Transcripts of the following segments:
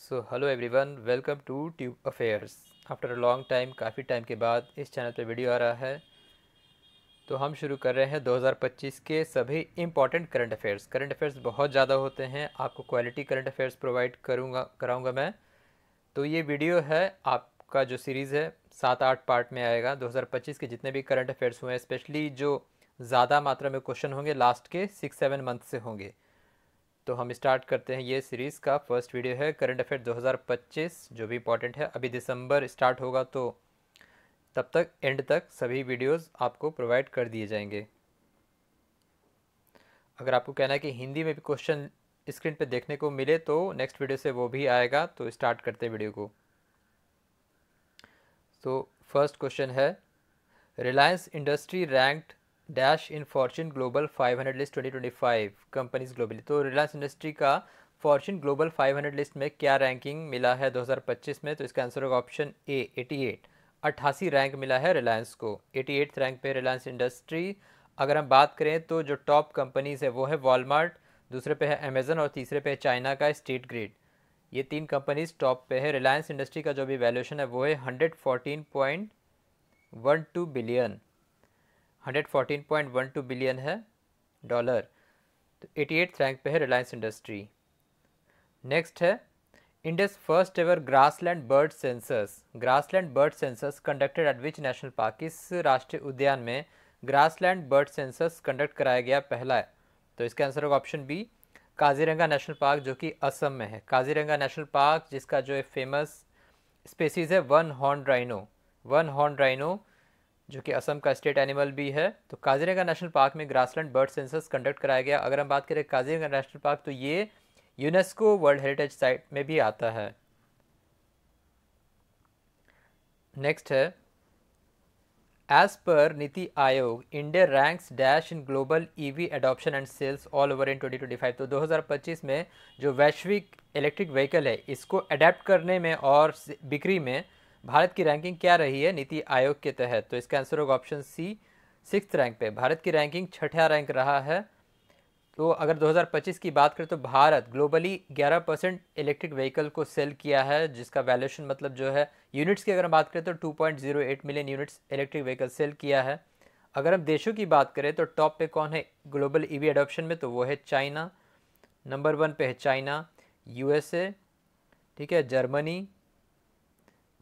So hello everyone, welcome to Tube Affairs. After a long time, काफ़ी time के बाद इस चैनल पे वीडियो आ रहा है। तो हम शुरू कर रहे हैं 2025 के सभी important current affairs. Current affairs बहुत ज़्यादा होते हैं, आपको क्वालिटी करंट अफेयर्स प्रोवाइड कराऊंगा मैं। तो ये वीडियो है आपका जो सीरीज़ है 7-8 पार्ट में आएगा। 2025 के जितने भी करंट अफेयर्स हुए हैं, स्पेशली जो ज़्यादा मात्रा में क्वेश्चन होंगे लास्ट के 6-7 मंथ से होंगे। तो हम स्टार्ट करते हैं। ये सीरीज़ का फर्स्ट वीडियो है करंट अफेयर 2025, जो भी इम्पोर्टेंट है। अभी दिसंबर स्टार्ट होगा तो तब तक एंड तक सभी वीडियोस आपको प्रोवाइड कर दिए जाएंगे। अगर आपको कहना है कि हिंदी में भी क्वेश्चन स्क्रीन पे देखने को मिले तो नेक्स्ट वीडियो से वो भी आएगा। तो स्टार्ट करते हैं वीडियो को। तो फर्स्ट क्वेश्चन है, Reliance industry ranked dash in Fortune global 500 list 2025 companies globally. तो रिलायंस इंडस्ट्री का फॉर्च्यून ग्लोबल 500 लिस्ट में क्या रैंकिंग मिला है 2025 में? तो इसका आंसर होगा ऑप्शन ए 88। 88 रैंक मिला है रिलायंस को। 88th रैंक पे रिलायंस इंडस्ट्री। अगर हम बात करें तो जो टॉप कंपनीज है वो है वॉलमार्ट, दूसरे पे है अमेजन और तीसरे पे है चाइना का स्टेट ग्रिड। ये तीन कंपनीज टॉप पे है। रिलायंस इंडस्ट्री का जो भी वैल्यूएशन है वो है 114.12 बिलियन, 114.12 बिलियन है डॉलर। तो 88th रैंक पे है रिलायंस इंडस्ट्री। नेक्स्ट है, India's first ever grassland bird census. Grassland bird census conducted at which national park? किस राष्ट्रीय उद्यान में ग्रासलैंड बर्ड सेंसस कंडक्ट कराया गया पहला है? तो इसका आंसर होगा option B, Kaziranga National Park, जो कि असम में है। काजीरंगा नेशनल पार्क, जिसका जो है फेमस स्पेसीज है one horn rhino. One horn rhino जो कि असम का स्टेट एनिमल भी है। तो काजीरंगा नेशनल पार्क में ग्रासलैंड बर्ड सेंसस कंडक्ट कराया गया। अगर हम बात करें काजीरंगा नेशनल पार्क, तो ये यूनेस्को वर्ल्ड हेरिटेज साइट में भी आता है। नेक्स्ट है, as per NITI Aayog, India ranks dash in global EV adoption and sales all over in 2025। तो 2025 में जो वैश्विक इलेक्ट्रिक व्हीकल है इसको अडेप्ट करने में और बिक्री में भारत की रैंकिंग क्या रही है नीति आयोग के तहत? तो इसका आंसर होगा ऑप्शन सी, 6th रैंक पे। भारत की रैंकिंग 6ठा रैंक रहा है। तो अगर 2025 की बात करें तो भारत ग्लोबली 11% इलेक्ट्रिक व्हीकल को सेल किया है, जिसका वैल्यूएशन मतलब जो है यूनिट्स की अगर हम बात करें तो 2.08 million units electric vehicle sale किया है। अगर हम देशों की बात करें तो टॉप पे कौन है ग्लोबल ईवी एडॉप्शन में? तो वो है चाइना। नंबर 1 पे है चाइना, यूएसए, ठीक है, जर्मनी,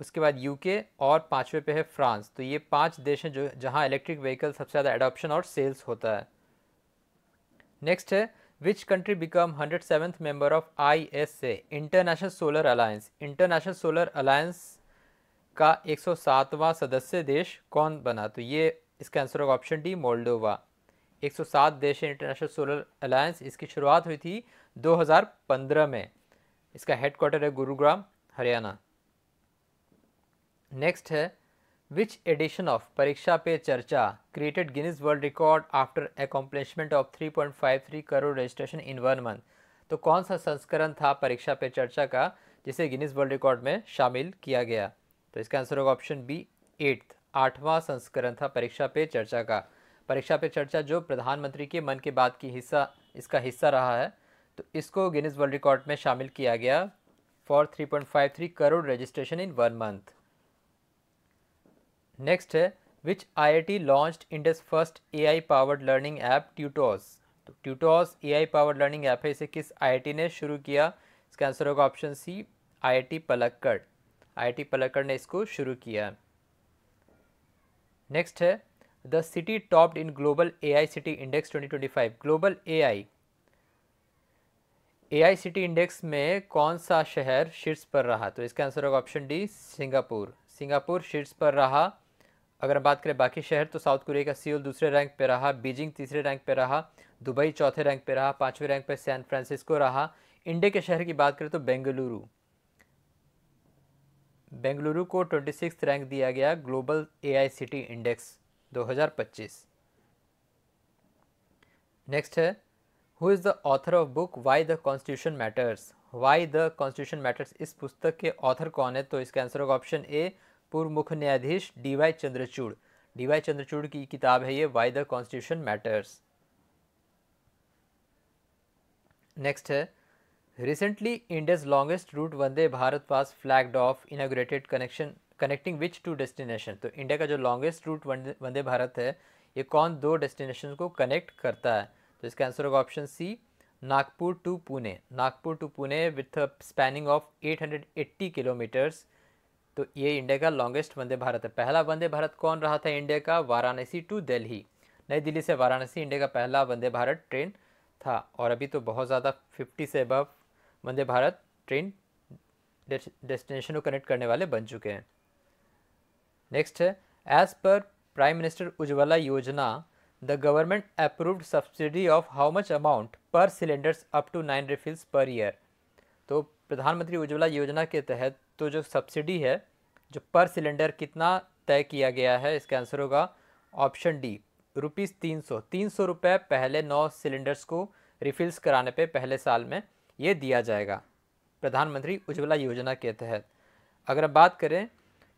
उसके बाद यूके और 5वें पे है फ्रांस। तो ये 5 देश हैं जो जहाँ इलेक्ट्रिक व्हीकल सबसे ज़्यादा एडॉप्शन और सेल्स होता है। नेक्स्ट है, which country become 107th member of ISA international solar alliance? International solar alliance का 107वां सदस्य देश कौन बना? तो ये इसका आंसर होगा ऑप्शन डी, मोल्डोवा। 107 देश है इंटरनेशनल सोलर अलायंस। इसकी शुरुआत हुई थी 2015 में। इसका हेडक्वार्टर है गुरुग्राम, हरियाणा। नेक्स्ट है, विच एडिशन ऑफ परीक्षा पे चर्चा created Guinness world record after accomplishment of 3.53 crore registration in 1 month? तो कौन सा संस्करण था परीक्षा पे चर्चा का जिसे गिनीज वर्ल्ड रिकॉर्ड में शामिल किया गया? तो इसका आंसर होगा ऑप्शन बी, 8वां संस्करण था परीक्षा पे चर्चा का। परीक्षा पे चर्चा जो प्रधानमंत्री के मन की बात की इसका हिस्सा रहा है, तो इसको गिनीज वर्ल्ड रिकॉर्ड में शामिल किया गया for 3.53 crore registration in 1 month. Next है, which IIT launched India's first AI powered learning app Tutos? तो Tutos AI powered learning app है, इसे किस IIT ने शुरू किया? इसका आंसर होगा option C, IIT Palakkad. IIT Palakkad ने इसको शुरू किया। नेक्स्ट है, the city topped in global AI city index 2025। Global AI city index में कौन सा शहर शीर्ष पर रहा? तो इसका आंसर होगा ऑप्शन डी, सिंगापुर। सिंगापुर शीर्ष पर रहा। अगर बात करें बाकी शहर तो साउथ कोरिया का सियोल दूसरे रैंक पे रहा, बीजिंग तीसरे रैंक पे रहा, दुबई चौथे रैंक पे रहा, 5वें रैंक पे सैन फ्रांसिस्को रहा। इंडिया के शहर की बात करें तो बेंगलुरु, बेंगलुरु को 26th रैंक दिया गया global AI city index 2025। Next है, who is the author of book why the constitution matters? Why the constitution matters, इस पुस्तक के ऑथर कौन है? तो इसका आंसर होगा ऑप्शन ए, पूर्व मुख्य न्यायाधीश DY चंद्रचूड़। DY चंद्रचूड़ की किताब है ये, why the constitution matters. Next है, recently India's longest route Vande Bharat pass flagged off inaugurated connection connecting which two destination. तो इंडिया का जो लॉन्गेस्ट रूट वंदे भारत है ये कौन दो डेस्टिनेशन को कनेक्ट करता है? तो इसका आंसर होगा option C, Nagpur to Pune. Nagpur to Pune with spanning of 880 kilometres. तो ये इंडिया का लॉन्गेस्ट वंदे भारत है। पहला वंदे भारत कौन रहा था इंडिया का? वाराणसी टू दिल्ली। नई दिल्ली से वाराणसी इंडिया का पहला वंदे भारत ट्रेन था। और अभी तो बहुत ज़्यादा 50 से above Vande Bharat train destination को कनेक्ट करने वाले बन चुके हैं। नेक्स्ट है, एज पर prime minister Ujjwala Yojana the government approved subsidy of how much amount per cylinders up to 9 refills per year. तो प्रधानमंत्री उज्ज्वला योजना के तहत तो जो सब्सिडी है जो पर सिलेंडर कितना तय किया गया है, इसका आंसर होगा ऑप्शन डी, ₹300। 300 रुपये पहले 9 सिलेंडर्स को रिफिल्स कराने पे पहले साल में ये दिया जाएगा प्रधानमंत्री उज्ज्वला योजना के तहत। अगर हम बात करें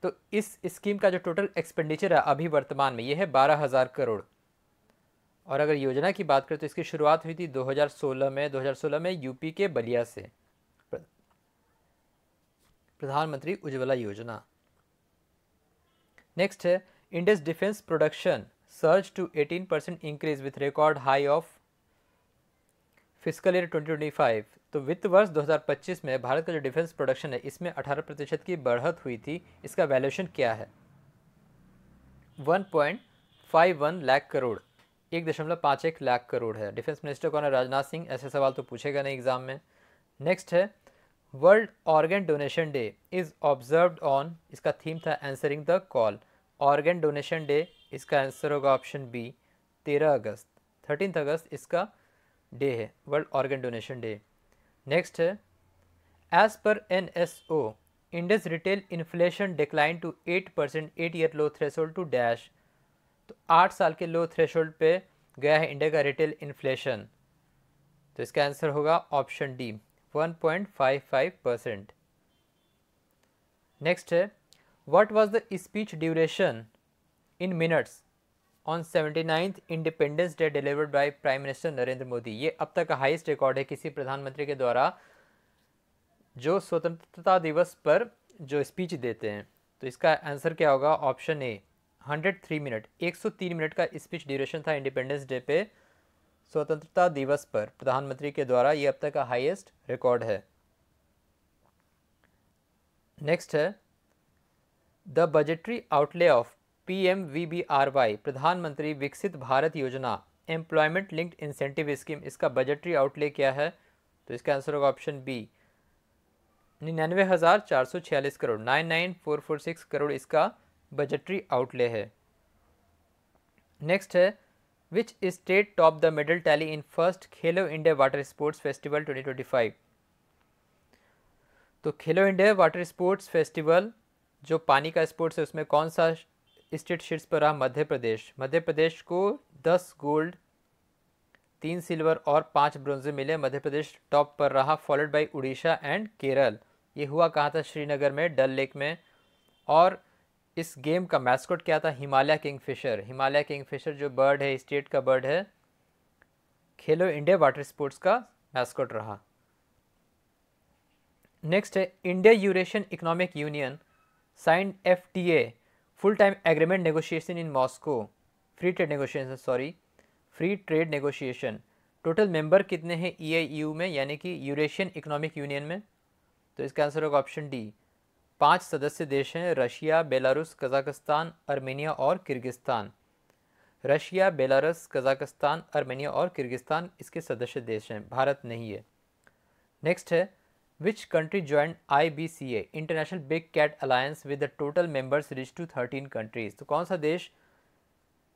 तो इस स्कीम का जो टोटल एक्सपेंडिचर है अभी वर्तमान में ये है 12,000 करोड़। और अगर योजना की बात करें तो इसकी शुरुआत हुई थी 2016 में यूपी के बलिया से। प्रधानमंत्री उज्ज्वला योजना। नेक्स्ट है, India's defence production surge to 18% increase with record high of fiscal year 2025। तो वित्त वर्ष 2025 में भारत का जो डिफेंस प्रोडक्शन है इसमें 18% की बढ़त हुई थी। इसका वैल्यूएशन क्या है? 1.51 लाख करोड़, 1.51 लाख करोड़ है। डिफेंस मिनिस्टर कौन है? राजनाथ सिंह। ऐसे सवाल तो पूछेगा नहीं एग्जाम में। नेक्स्ट है, world organ donation day is observed on, इसका थीम था answering the call. Organ donation day, इसका आंसर होगा ऑप्शन बी, 13 अगस्त, 13 अगस्त इसका डे है, world organ donation day. Next है, as per NSO India's retail inflation decline to 8%, 8 year low threshold to dash. तो 8 साल के लो थ्रेशोल्ड पे गया है इंडिया का रिटेल इन्फ्लेशन। तो इसका आंसर होगा ऑप्शन डी, 1.55%। नेक्स्ट है, what was the speech duration in minutes on 79th independence day delivered by prime minister Narendra Modi. ये अब तक का हाईएस्ट रिकॉर्ड है किसी प्रधानमंत्री के द्वारा जो स्वतंत्रता दिवस पर जो स्पीच देते हैं। तो इसका आंसर क्या होगा? ऑप्शन ए, 103 मिनट, 103 मिनट का स्पीच ड्यूरेशन था इंडिपेंडेंस डे पे स्वतंत्रता दिवस पर प्रधानमंत्री के द्वारा। ये अब तक का हाईएस्ट रिकॉर्ड है। नेक्स्ट है, the budgetary outlay of PMVBRY प्रधानमंत्री विकसित भारत योजना एम्प्लॉयमेंट लिंक्ड इंसेंटिव स्कीम, इसका बजटरी आउटले क्या है? तो इसका आंसर होगा ऑप्शन बी, 99,446 करोड़, 99,446 करोड़ इसका बजटरी आउटले है। नेक्स्ट है, which state top the medal tally in first Khelo India water sports festival 2025। तो खेलो इंडिया वाटर स्पोर्ट्स फेस्टिवल जो पानी का स्पोर्ट्स है उसमें कौन सा स्टेट शीर्ष पर रहा? मध्य प्रदेश। मध्य प्रदेश को 10 गोल्ड, 3 सिल्वर और 5 ब्रोंजे मिले। मध्य प्रदेश टॉप पर रहा, followed by Orissa and Kerala. ये हुआ कहाँ था? श्रीनगर में, डल लेक में। और इस गेम का मैस्कॉट क्या था? हिमालय किंगफिशर। हिमालय किंगफिशर जो बर्ड है, स्टेट का बर्ड है, खेलो इंडिया वाटर स्पोर्ट्स का मैस्कॉट रहा। नेक्स्ट है, India Eurasian economic union signed FTA full time agreement negotiation in Moscow, free trade negotiation. Total member कितने हैं EIU में, यानी कि यूरेशियन इकोनॉमिक यूनियन में? तो इसका आंसर होगा ऑप्शन डी, 5 सदस्य देश हैं, रशिया, बेलारूस, कजाकिस्तान, अर्मेनिया और Kyrgyzstan. Russia, Belarus, Kazakhstan, Armenia और किर्गिस्तान इसके सदस्य देश हैं, भारत नहीं है। नेक्स्ट है, which country join IBCA international big cat alliance with the total members reach to 13 countries. तो कौन सा देश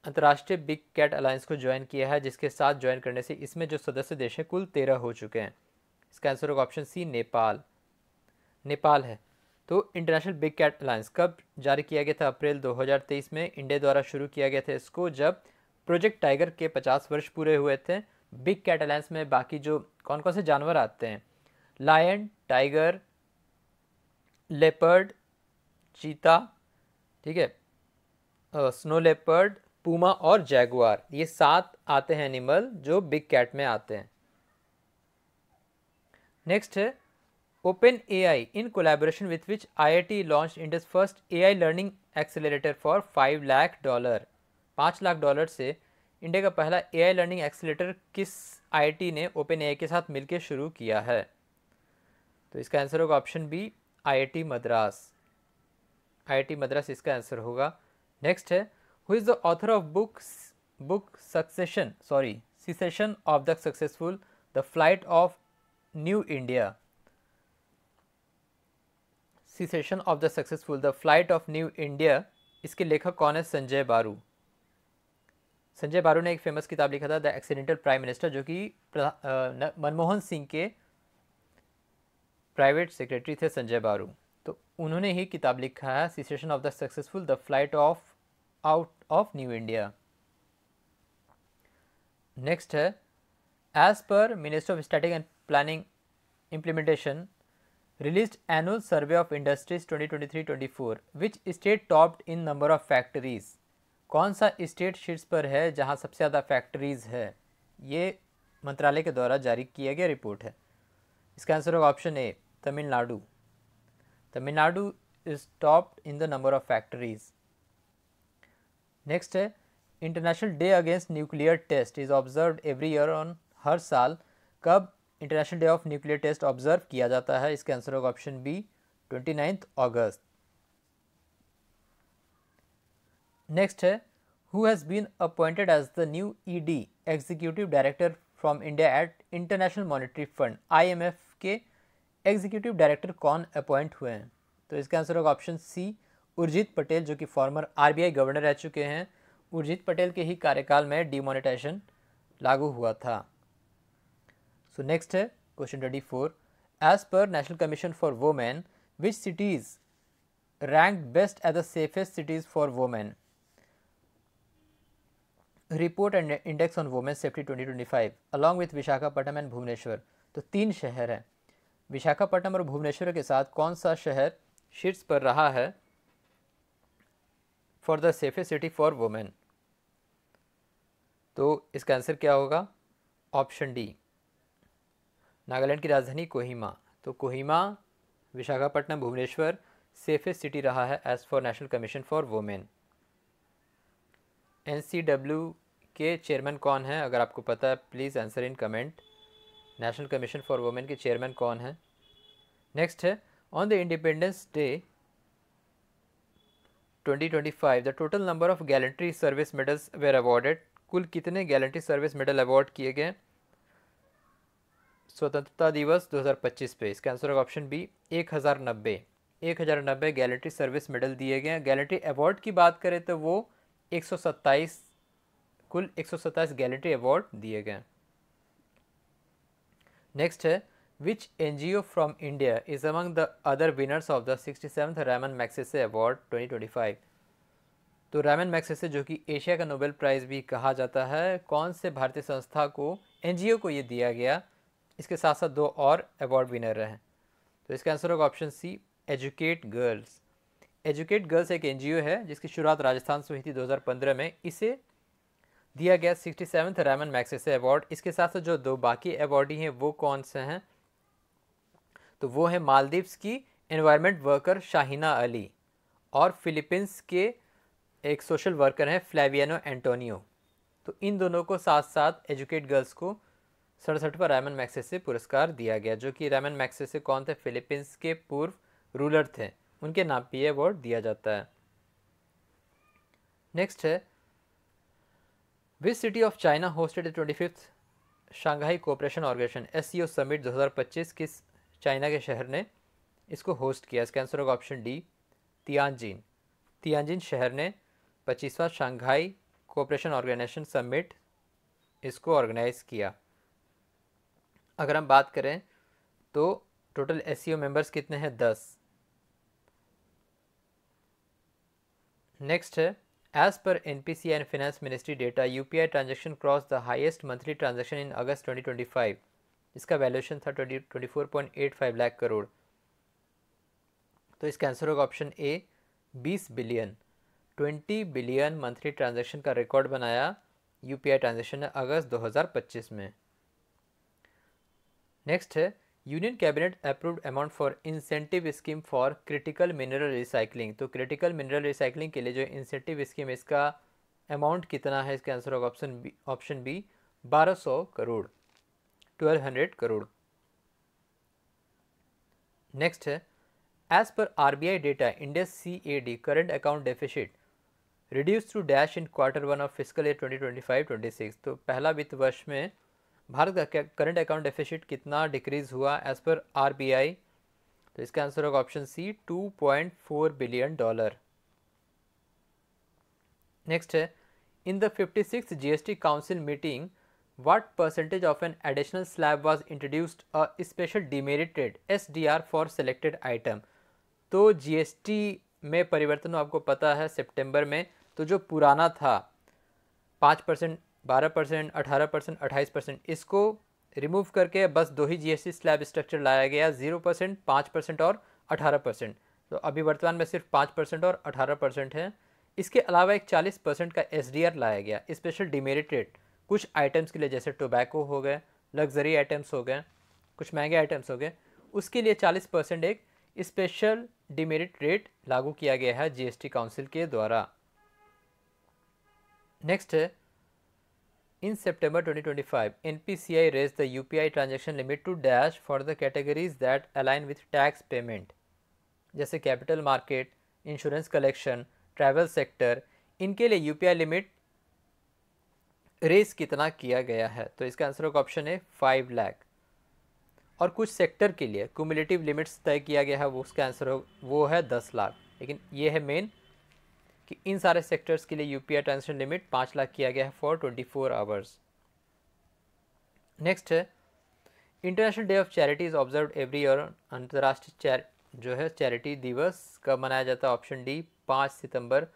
अंतर्राष्ट्रीय बिग कैट अलायंस को ज्वाइन किया है, जिसके साथ ज्वाइन करने से इसमें जो सदस्य देश हैं कुल 13 हो चुके हैं? इसका आंसर होगा ऑप्शन सी, नेपाल। नेपाल है। तो इंटरनेशनल बिग कैट अलायंस कब जारी किया गया था? अप्रैल 2023 में इंडिया द्वारा शुरू किया गया था इसको, जब प्रोजेक्ट टाइगर के 50 वर्ष पूरे हुए थे। बिग कैट अलायंस में बाकी जो कौन कौन से जानवर आते हैं? लायन, टाइगर, लेपर्ड, चीता, ठीक है, स्नो लेपर्ड, पूमा और जैगुआर, ये 7 आते हैं एनिमल जो बिग कैट में आते हैं। नेक्स्ट है open AI in collaboration with which IIT launch India's first AI learning accelerator for $5 lakh. $5 lakh से इंडिया का पहला एआई लर्निंग एक्सेलरेटर किस आईआईटी ने ओपन एआई के साथ मिलकर शुरू किया है? तो इसका आंसर होगा option B, IIT Madras. IIT Madras इसका आंसर होगा। नेक्स्ट है who is the author of book secession of the successful the flight of new India. Secession of the successful the flight of new India, इसके लेखक कौन है? संजय बारू। संजय बारू ने एक फेमस किताब लिखा था द एक्सीडेंटल प्राइम मिनिस्टर, जो कि मनमोहन सिंह के प्राइवेट सेक्रेटरी थे संजय बारू। तो उन्होंने ही किताब लिखा है secession of the successful the flight out of new India. Next है as per minister of static and planning implementation released annual survey of industries 2023-24 which state topped in number of factories। कौन सा state शीर्ष पर है जहां सबसे ज़्यादा factories है? ये मंत्रालय के द्वारा जारी किया गया रिपोर्ट है। इसका आंसर होगा option A, Tamil Nadu. Tamil Nadu is topped in the number of factories. Next है international day against nuclear test is observed every year on, हर साल कब international day of nuclear test observe किया जाता है? इसका आंसर होगा ऑप्शन बी, 29 अगस्त। नेक्स्ट है who has been appointed as the new ED executive director from India at international monetary fund, IMF के एग्जीक्यूटिव डायरेक्टर कौन अपॉइंट हुए हैं? तो इसका आंसर होगा ऑप्शन सी, उर्जित पटेल, जो कि फॉर्मर आरबीआई गवर्नर रह चुके हैं। उर्जित पटेल के ही कार्यकाल में डिमोनेटाइजेशन लागू हुआ था। So next है question 24, as per National Commission for Women which cities ranked best as the safest cities for women, report and index on women safety 2025 along with Visakhapatnam and Bhubaneswar. तो 3 शहर हैं, विशाखापट्टनम और भुवनेश्वर के साथ कौन सा शहर शीर्ष पर रहा है for the safest city for women? तो इसका आंसर क्या होगा? ऑप्शन डी, नागालैंड की राजधानी कोहिमा। तो कोहिमा, विशाखापट्टनम, भुवनेश्वर सेफेस्ट सिटी रहा है as for National Commission for Women. NCW के चेयरमैन कौन है? अगर आपको पता है please answer in comment. National Commission for Women के चेयरमैन कौन है? नेक्स्ट है on the Independence Day 2025 the total number of gallantry service medals were awarded. कुल कितने गैलेंट्री सर्विस मेडल अवॉर्ड किए गए स्वतंत्रता दिवस 2025 पे? इसका आंसर होगा option B, 1090 gallantry service medal दिए गए हैं। गैलेंट्री अवार्ड की बात करें तो वो 127 कुल 127 गैलेंट्री अवार्ड दिए गए। नेक्स्ट है which NGO from India is among the other winners of the 67th Ramon Magsaysay award 2025। तो रैमन मैग्सेसे, जो कि एशिया का नोबेल प्राइज़ भी कहा जाता है, कौन से भारतीय संस्था को, एनजीओ को ये दिया गया? इसके साथ साथ 2 और अवार्ड विनर रहे। तो इसका आंसर होगा option C, Educate Girls. Educate Girls एक एनजीओ है जिसकी शुरुआत राजस्थान से हुई थी 2015 में। इसे दिया गया 67th रैमन मैग्सेसे अवार्ड। इसके साथ साथ जो 2 बाकी अवार्डी हैं वो कौन से हैं? तो वो है मालदीव्स की एनवायरनमेंट वर्कर शाहिना अली और फिलीपींस के एक सोशल वर्कर हैं फ्लैवियानो एंटोनियो। तो इन दोनों को साथ साथ एजुकेट गर्ल्स को 67वां रैमन मैग्सेसे पुरस्कार दिया गया, जो कि रैमन मैग्सेसे कौन थे? फिलीपींस के पूर्व रूलर थे, उनके नाम पे ये अवार्ड दिया जाता है। नेक्स्ट है which city of China hosted the 25th Shanghai Cooperation Organisation SCO summit 2025? किस चाइना के शहर ने इसको होस्ट किया? इसका आंसर होगा ऑप्शन डी, तियानजिन। तियानजिन शहर ने 25वां शंघाई कोऑपरेशन ऑर्गेनाइजेशन समिट इसको ऑर्गेनाइज किया। अगर हम बात करें तो टोटल एससीओ मेंबर्स कितने हैं? 10। नेक्स्ट है as per NPCI and finance ministry data UPI transaction cross the highest monthly transaction in August 2025। इसका वैल्यूएशन था 24.85 लाख करोड़। तो इसका आंसर होगा ऑप्शन ए, 20 बिलियन। 20 बिलियन मंथली ट्रांजैक्शन का रिकॉर्ड बनाया यूपीआई ट्रांजैक्शन ने अगस्त 2025 में। नेक्स्ट है union cabinet approved amount for incentive scheme for critical mineral recycling. तो क्रिटिकल मिनरल रिसाइकलिंग के लिए जो इंसेंटिव स्कीम है इसका अमाउंट कितना है, इसका आंसर होगा option B 1200 crore, 1200 crore. Next है, as per RBI data India CAD current account deficit reduce to dash in Q1 of physical year 2025-26। तो पहला वित्त वर्ष में भारत का करंट अकाउंट डेफिसिट कितना डिक्रीज हुआ एज पर आरबीआई, तो इसका आंसर होगा ऑप्शन सी $2.4 बिलियन। नेक्स्ट है, in the 56th GST council meeting what percentage of an additional slab was introduced a special demeritated SDR for selected item। तो GST में परिवर्तन आपको पता है सितंबर में, तो जो पुराना था 5%, 12%, 18%, 28%, इसको रिमूव करके बस दो ही GST स्लैब स्ट्रक्चर लाया गया, 0%, 5% और 18%। तो अभी वर्तमान में सिर्फ 5% और 18% है। इसके अलावा एक 40% का SDR लाया गया, स्पेशल डिमेरिटेड, कुछ आइटम्स के लिए, जैसे टोबैको हो गए, लग्जरी आइटम्स हो गए, कुछ महंगे आइटम्स हो गए, उसके लिए 40% एक स्पेशल डिमेरिट रेट लागू किया गया है GST काउंसिल के द्वारा। नेक्स्ट है, in September 2025 NPCI raise the UPI transaction limit to dash for the categories that align with tax payment, जैसे capital market, insurance collection, travel sector, इनके लिए UPI लिमिट रेस कितना किया गया है, तो इसका आंसर का ऑप्शन है 5 लाख। और कुछ सेक्टर के लिए क्यूमुलेटिव लिमिट्स तय किया गया है, वो उसका आंसर वो है 10 लाख। लेकिन ये है मेन कि इन सारे सेक्टर्स के लिए UPI ट्रांजेक्शन लिमिट 5 लाख किया गया है फॉर 24 आवर्स। नेक्स्ट है, international day of charity is observe every year. अंतर्राष्ट्रीय जो है चैरिटी दिवस कब मनाया जाता है, ऑप्शन डी 5 सितंबर,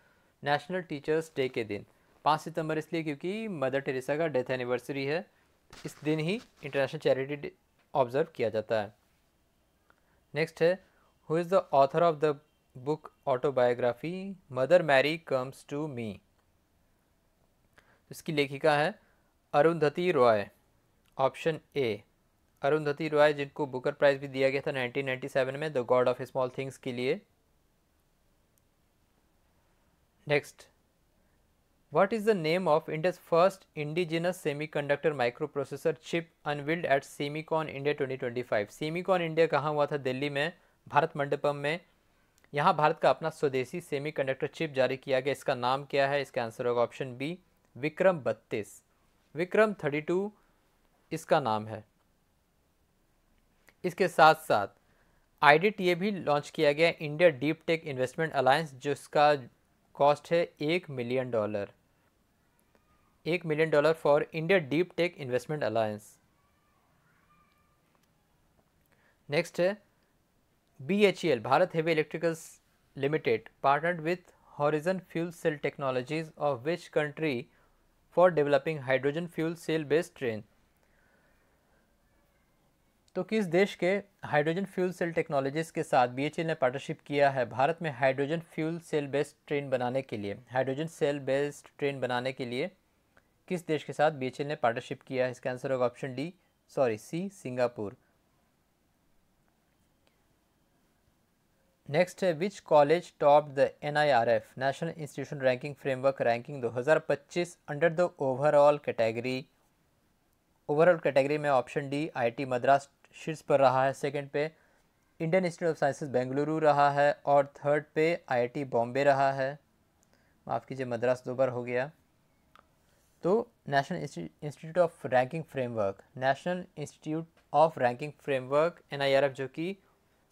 नेशनल टीचर्स डे के दिन। 5 सितंबर इसलिए क्योंकि मदर टेरेसा का डेथ एनिवर्सरी है, इस दिन ही इंटरनेशनल चैरिटी डे ऑब्जर्व किया जाता है। नेक्स्ट है, who is the author of the book autobiography mother Mary comes to मी। इसकी लेखिका है अरुंधति रॉय, ऑप्शन ए अरुंधति रॉय, जिनको बुकर प्राइज भी दिया गया था 1997 में the God of small things के लिए। Next, What is the name of India's first indigenous semiconductor microprocessor chip unveiled at Semicon India 2025? Semicon India कहाँ हुआ था? दिल्ली में, भारत मंडपम में। यहाँ भारत का अपना स्वदेशी सेमीकंडक्टर चिप जारी किया गया, इसका नाम क्या है? इसका आंसर होगा ऑप्शन बी विक्रम 32, विक्रम 32 इसका नाम है। इसके साथ साथ IDTA भी लॉन्च किया गया, India deep tech investment alliance, जिसका कॉस्ट है $1 million, $1 million for India deep tech investment alliance. Next है, BHEL Bharat heavy electricals limited partnered with Horizon fuel cell technologies of which country for developing hydrogen fuel cell based train. तो किस देश के hydrogen fuel cell technologies के साथ BHEL ने partnership किया है भारत में hydrogen fuel cell based train बनाने के लिए? हाइड्रोजन सेल बेस्ड ट्रेन बनाने के लिए किस देश के साथ BHEL ने पार्टनरशिप किया है? इसका आंसर होगा ऑप्शन सी सिंगापुर। नेक्स्ट है, which college top the NIRF national institution ranking framework ranking 2025 under the overall category? Overall category में ऑप्शन डी IIT मद्रास शीर्ष पर रहा है, सेकंड पे Indian institute of sciences Bengaluru रहा है और थर्ड पे IIT बॉम्बे रहा है। माफ़ कीजिए, मद्रास 2 बार हो गया। तो national institute of ranking framework, national institute of ranking framework NIRF, जो कि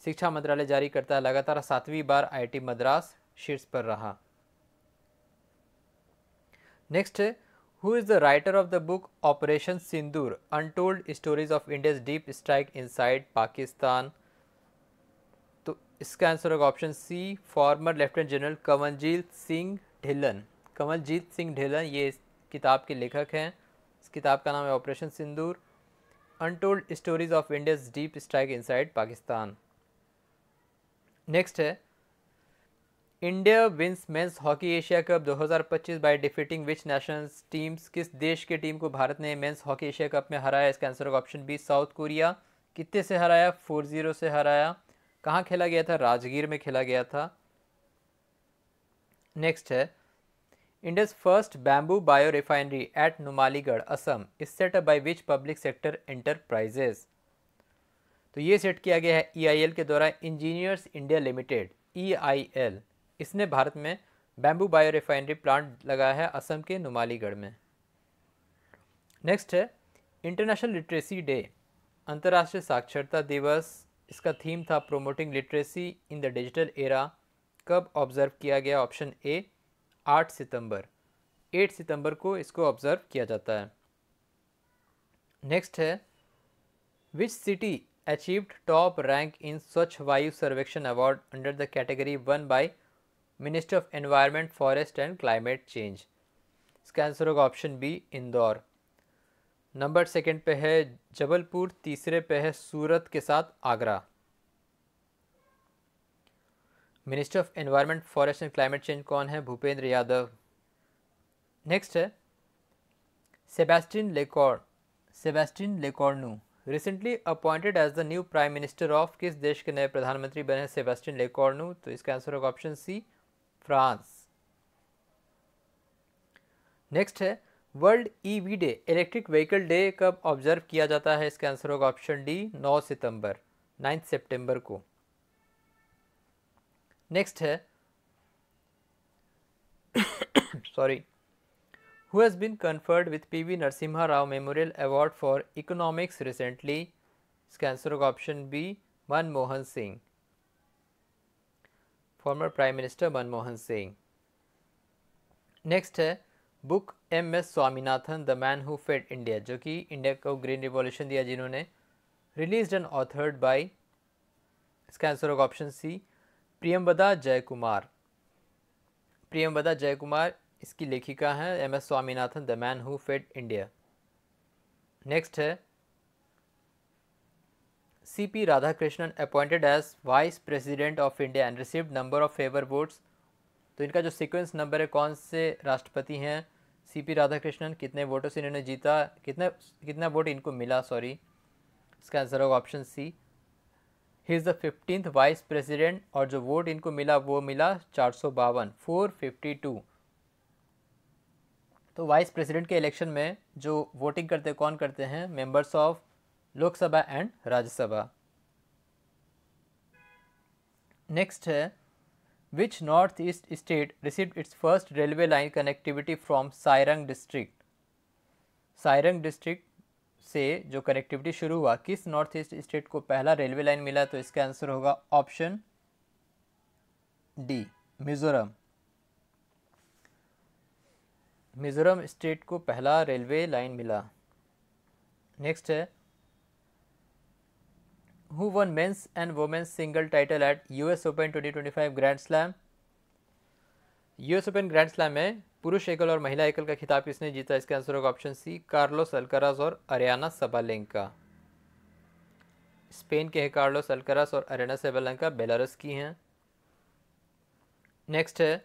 शिक्षा मंत्रालय जारी करता है, लगातार 7वीं बार IIT मद्रास शीर्ष पर रहा। नेक्स्ट है, who is the writer of the book operation Sindoor untold stories of India's deep strike inside Pakistan? तो इसका आंसर होगा option C former lieutenant general Kanwaljit Singh Dhillon. Kanwaljit Singh Dhillon ये इस किताब के लेखक हैं। इस किताब का नाम है operation Sindoor untold stories of India's deep strike inside Pakistan. Next है, India wins men's hockey Asia cup 2025 by defeating which national teams? किस देश के टीम को भारत ने मेंस हॉकी एशिया कप में हराया? इसका आंसर होगा ऑप्शन बी साउथ कोरिया। कितने से हराया? 4-0 से हराया। कहाँ खेला गया था? राजगीर में खेला गया था। नेक्स्ट है, India's first bamboo bio refinery at Numaligarh Assam is set up by which public sector enterprises? तो ये सेट किया गया है ईआईएल के द्वारा, इंजीनियर्स इंडिया लिमिटेड, ईआईएल। इसने भारत में बैम्बू बायो रिफाइनरी प्लांट लगाया है असम के नुमालीगढ़ में। नेक्स्ट है, इंटरनेशनल लिटरेसी डे, अंतर्राष्ट्रीय साक्षरता दिवस, इसका थीम था promoting literacy in the digital era. कब ऑब्जर्व किया गया? ऑप्शन ए 8 सितंबर। 8 सितंबर को इसको ऑब्जर्व किया जाता है। नेक्स्ट है, which city achieved top rank in Swachh Vayu Survekshan award under the category one by ministry of environment, forest and climate change? इसका आंसर होगा option B Indore. Number second पे है जबलपुर, तीसरे पे है सूरत के साथ Agra. Minister of environment, forest and climate change कौन है? भूपेंद्र यादव। नेक्स्ट है, Sebastien Lecornu recently appointed as the new prime minister of, किस देश के नए प्रधानमंत्री बने हैं सेबेस्टियन लेकॉर्नू? तो इसका आंसर होगा ऑप्शन सी फ्रांस। नेक्स्ट है, world EV day, electric vehicle day कब ऑब्जर्व किया जाता है? इसका आंसर होगा ऑप्शन डी 9 सितंबर, 9 सितंबर को। नेक्स्ट है, sorry, who has been conferred with PV Narasimha Rao Memorial Award for Economics recently? इसका आंसर होगा option B Manmohan Singh, former prime minister Manmohan Singh. Next है, book MS Swaminathan the man who fed India, जो कि India को green revolution दिया, जिन्होंने released and authored by, इसका answer होगा ऑप्शन सी प्रियंवदा जयकुमार। प्रियंवदा जयकुमार इसकी लेखिका है, MS Swaminathan the man who fed India. Next है, CP Radhakrishnan appointed as vice president of India and received number of favour votes. तो इनका जो सीक्वेंस नंबर है, कौन से राष्ट्रपति हैं? CP राधाकृष्णन, कितने वोटों से इन्होंने जीता, कितना वोट इनको मिला, सॉरी, इसका आंसर होगा option C. He is the 15th vice president, और जो वोट इनको मिला वो मिला 452, 452। तो वाइस प्रेसिडेंट के इलेक्शन में जो वोटिंग करते कौन करते हैं? Members of Lok Sabha and Rajya Sabha. Next है, which north east state received its first railway line connectivity from Sairang district? Sairang district से जो कनेक्टिविटी शुरू हुआ, किस नॉर्थ ईस्ट स्टेट को पहला रेलवे लाइन मिला? तो इसका आंसर होगा option D Mizoram. Mizoram state को पहला रेलवे लाइन मिला। नेक्स्ट है, who won men's and women's single title at US open 2025 grand slam? US open grand slam में पुरुष एकल और महिला एकल का खिताब किसने जीता? इसका आंसर होगा ऑप्शन सी कार्लोस अल्काराज और अरियाना सबालेंका। स्पेन के हैं कार्लोस अल्काराज और अरियाना सबालेंका बेलारूस की हैं। नेक्स्ट है,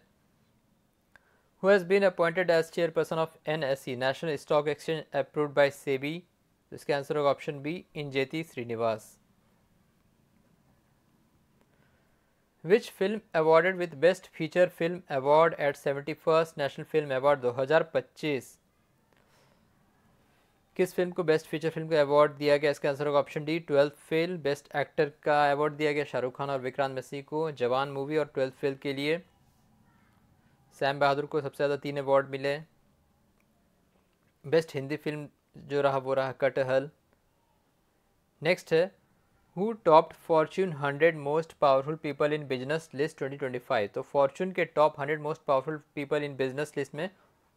who has been appointed as chairperson of NSE National Stock Exchange approved by SEBI? तो इसका आंसर होगा option B Injeti Srinivas. Which film awarded with Best Feature Film Award at 71st National Film Award 2025? किस film को best feature film का award दिया गया? इसका answer होगा option D 12th fail. Best actor का अवार्ड दिया गया शाहरुख खान और विक्रांत मैसी को जवान मूवी और 12th फेल के लिए। सैम बहादुर को सबसे ज़्यादा 3 अवार्ड मिले। बेस्ट हिंदी फिल्म जो रहा वो रहा कटहल। नेक्स्ट है, who topped Fortune 100 most powerful people in business list 2025? तो फॉर्च्यून के top 100 most powerful people in business list में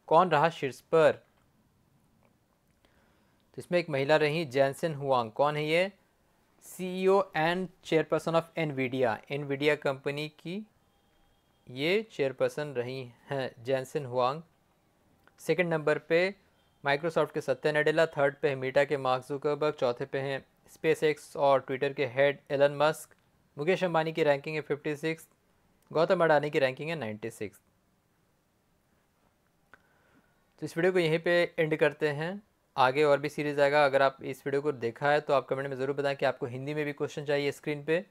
कौन रहा शीर्ष पर? तो इसमें एक महिला रही जैनसन हुआंग। कौन है ये? CEO and chairperson of Nvidia company की ये चेयरपर्सन रही हैं जैनसन हुआंग। सेकंड नंबर पे माइक्रोसॉफ्ट के सत्या नडेला, थर्ड पे है मीटा के मार्क जुकरबर्ग, चौथे पे हैं SpaceX और ट्विटर के head Elon Musk. Mukesh Ambani की रैंकिंग है 56, गौतम अडानी की रैंकिंग है 96। तो इस वीडियो को यहीं पे एंड करते हैं। आगे और भी सीरीज़ आएगा। अगर आप इस वीडियो को देखा है तो आप कमेंट में ज़रूर बताएं कि आपको हिंदी में भी क्वेश्चन चाहिए स्क्रीन पे।